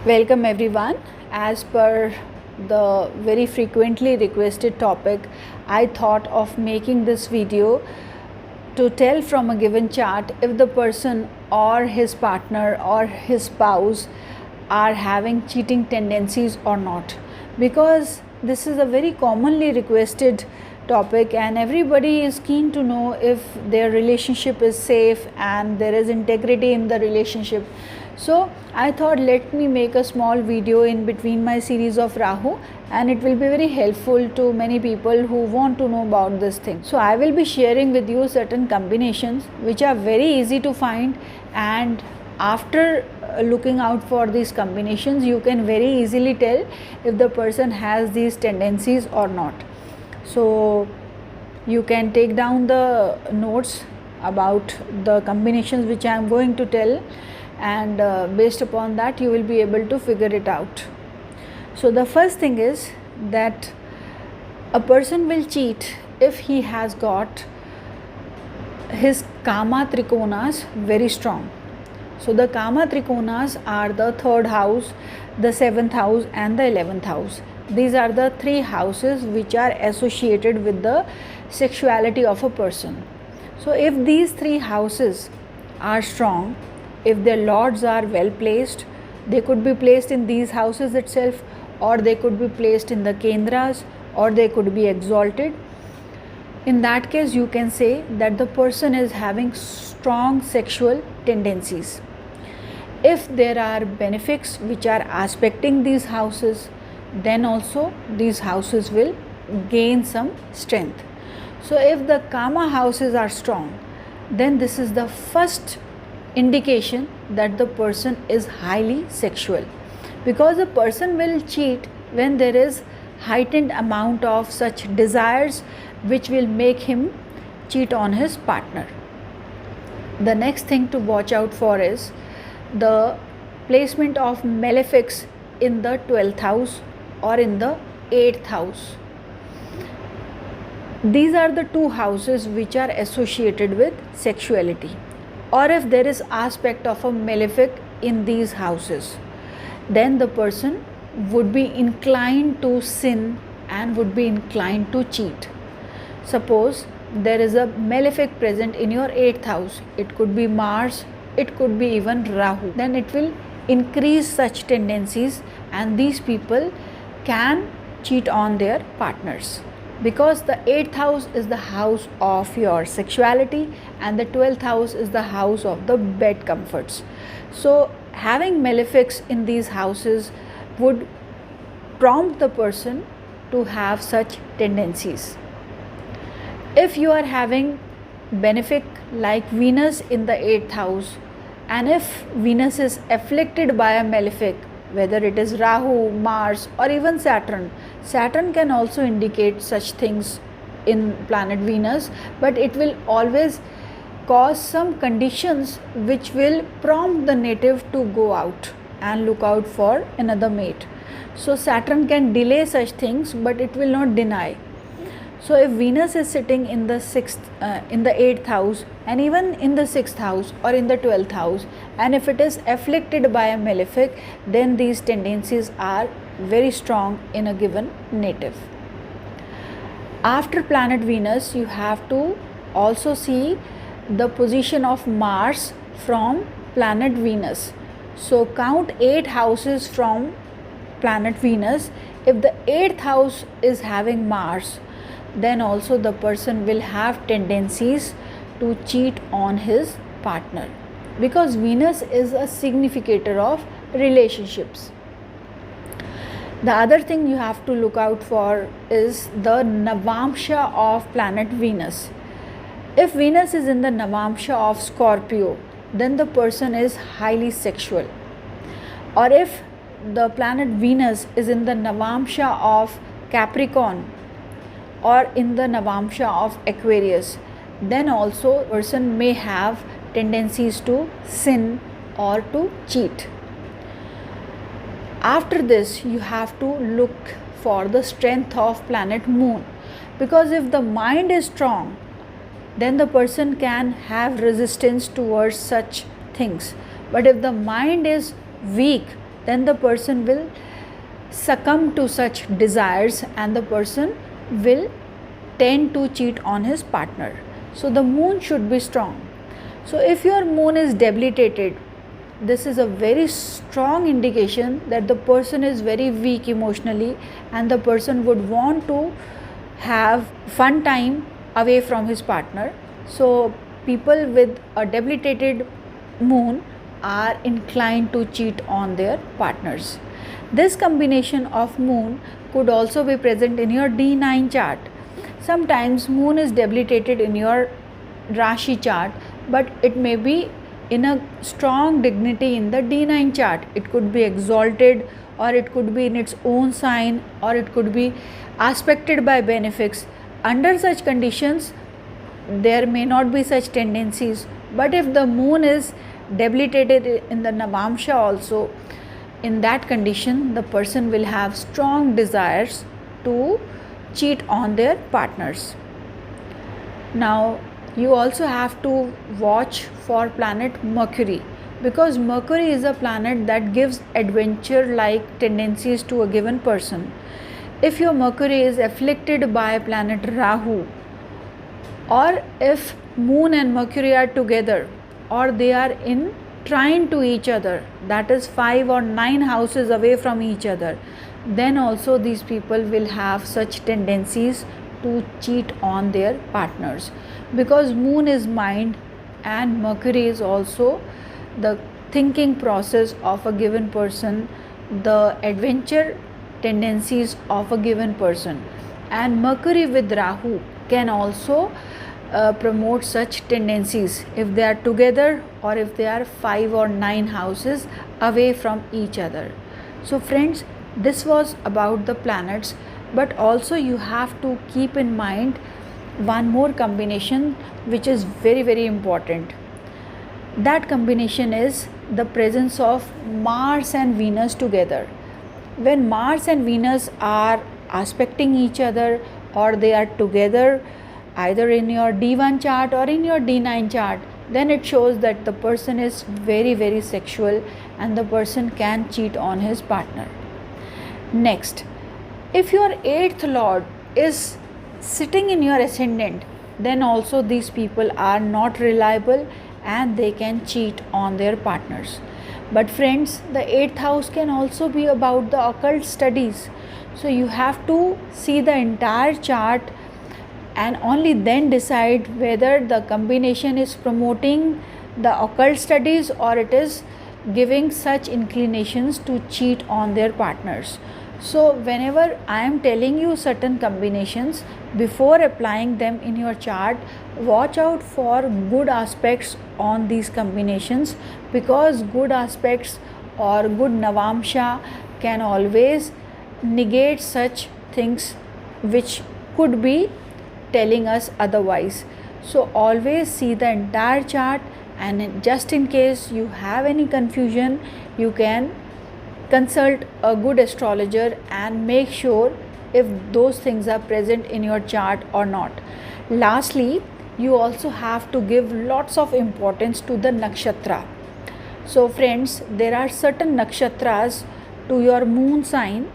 Welcome everyone. As per the very frequently requested topic, I thought of making this video to tell from a given chart if the person or his partner or his spouse are having cheating tendencies or not, because this is a very commonly requested topic and everybody is keen to know if their relationship is safe and there is integrity in the relationship. So I thought, let me make a small video in between my series of Rahu, and it will be very helpful to many people who want to know about this thing. So I will be sharing with you certain combinations which are very easy to find, and after looking out for these combinations you can very easily tell if the person has these tendencies or not. So you can take down the notes about the combinations which I am going to tell, and based upon that you will be able to figure it out. So the first thing is that a person will cheat if he has got his Kama Trikonas very strong. So the Kama Trikonas are the 3rd house, the 7th house and the 11th house. These are the 3 houses which are associated with the sexuality of a person. So if these 3 houses are strong, if their lords are well placed, they could be placed in these houses itself, or they could be placed in the Kendras, or they could be exalted. In that case you can say that the person is having strong sexual tendencies. If there are benefics which are aspecting these houses, then also these houses will gain some strength. So if the Kama houses are strong, then this is the first indication that the person is highly sexual, because a person will cheat when there is heightened amount of such desires which will make him cheat on his partner. The next thing to watch out for is the placement of malefics in the 12th house or in the 8th house. These are the 2 houses which are associated with sexuality. Or if there is aspect of a malefic in these houses, then the person would be inclined to sin and would be inclined to cheat. Suppose there is a malefic present in your 8th house, it could be Mars, it could be even Rahu, then it will increase such tendencies and these people can cheat on their partners, because the 8th house is the house of your sexuality and the 12th house is the house of the bed comforts. So having malefics in these houses would prompt the person to have such tendencies. If you are having benefic like Venus in the 8th house, and if Venus is afflicted by a malefic, whether it is Rahu, Mars or even Saturn. Saturn can also indicate such things in planet Venus, but it will always cause some conditions which will prompt the native to go out and look out for another mate. So Saturn can delay such things, but it will not deny. So if Venus is sitting in the 8th house and even in the 6th house or in the 12th house, and if it is afflicted by a malefic, then these tendencies are very strong in a given native. After planet Venus, you have to also see the position of Mars from planet Venus. So count 8 houses from planet Venus. If the 8th house is having Mars, then also the person will have tendencies to cheat on his partner, because Venus is a significator of relationships. The other thing you have to look out for is the Navamsha of planet Venus. If Venus is in the Navamsha of Scorpio, then the person is highly sexual. Or if the planet Venus is in the Navamsha of Capricorn or in the Navamsha of Aquarius, then also person may have tendencies to sin or to cheat. After this, you have to look for the strength of planet Moon, because if the mind is strong, then the person can have resistance towards such things. But if the mind is weak, then the person will succumb to such desires and the person will tend to cheat on his partner. So the moon should be strong. So if your moon is debilitated, this is a very strong indication that the person is very weak emotionally and the person would want to have fun time away from his partner. So people with a debilitated moon are inclined to cheat on their partners. This combination of moon could also be present in your D9 chart. Sometimes moon is debilitated in your Rashi chart, but it may be in a strong dignity in the D9 chart. It could be exalted, or it could be in its own sign, or it could be aspected by benefics. Under such conditions, there may not be such tendencies, but if the moon is debilitated in the Navamsha also, in that condition the person will have strong desires to cheat on their partners. Now you also have to watch for planet Mercury, because Mercury is a planet that gives adventure like tendencies to a given person. If your Mercury is afflicted by planet Rahu, or if moon and Mercury are together, or they are in trine to each other, that is 5 or 9 houses away from each other, then also these people will have such tendencies to cheat on their partners, because moon is mind and Mercury is also the thinking process of a given person, the adventure tendencies of a given person. And Mercury with Rahu can also promote such tendencies if they are together or if they are 5 or 9 houses away from each other. So friends, this was about the planets, but also you have to keep in mind one more combination which is very, very important. That combination is the presence of Mars and Venus together. When Mars and Venus are aspecting each other, or they are together either in your D1 chart or in your D9 chart, then it shows that the person is very, very sexual and the person can cheat on his partner. Next, if your 8th lord is sitting in your ascendant, then also these people are not reliable and they can cheat on their partners. But friends, the 8th house can also be about the occult studies. So you have to see the entire chart and only then decide whether the combination is promoting the occult studies or it is giving such inclinations to cheat on their partners. So whenever I am telling you certain combinations, before applying them in your chart, watch out for good aspects on these combinations, because good aspects or good Navamsha can always negate such things which could be telling us otherwise. So always see the entire chart, and just in case you have any confusion, you can consult a good astrologer and make sure if those things are present in your chart or not. Lastly, you also have to give lots of importance to the nakshatra. So friends, there are certain nakshatras to your moon sign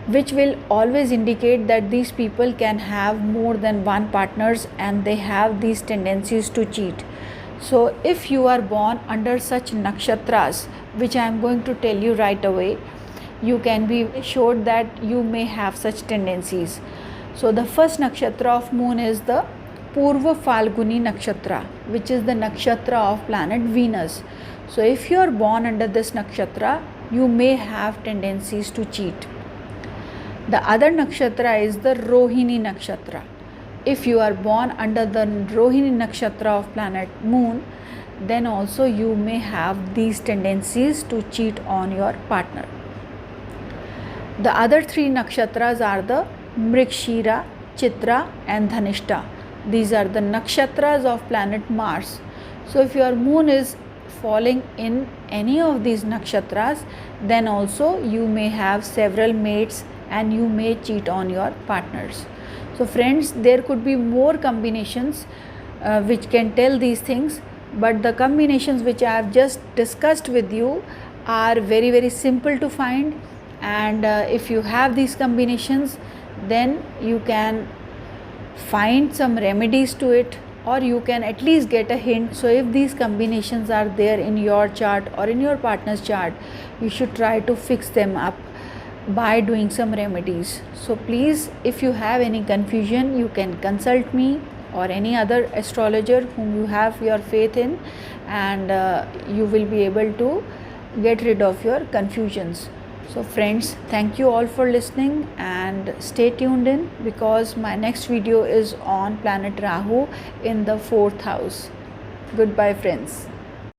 which will always indicate that these people can have more than one partners and they have these tendencies to cheat. So if you are born under such nakshatras, which I am going to tell you right away, you can be assured that you may have such tendencies. So the first nakshatra of moon is the Purva Falguni nakshatra, which is the nakshatra of planet Venus. So if you are born under this nakshatra, you may have tendencies to cheat. The other nakshatra is the Rohini nakshatra. If you are born under the Rohini nakshatra of planet moon, then also you may have these tendencies to cheat on your partner. The other 3 nakshatras are the Mrigashira, Chitra and Dhanishta. These are the nakshatras of planet Mars. So if your moon is falling in any of these nakshatras, then also you may have several mates and you may cheat on your partners. So friends, there could be more combinations which can tell these things, but the combinations which I have just discussed with you are very very simple to find, and if you have these combinations, then you can find some remedies to it, or you can at least get a hint. So if these combinations are there in your chart or in your partner's chart, you should try to fix them up by doing some remedies. So please, if you have any confusion, you can consult me or any other astrologer whom you have your faith in, and you will be able to get rid of your confusions. So friends, thank you all for listening, and stay tuned in, because my next video is on planet Rahu in the 4th house. Goodbye friends.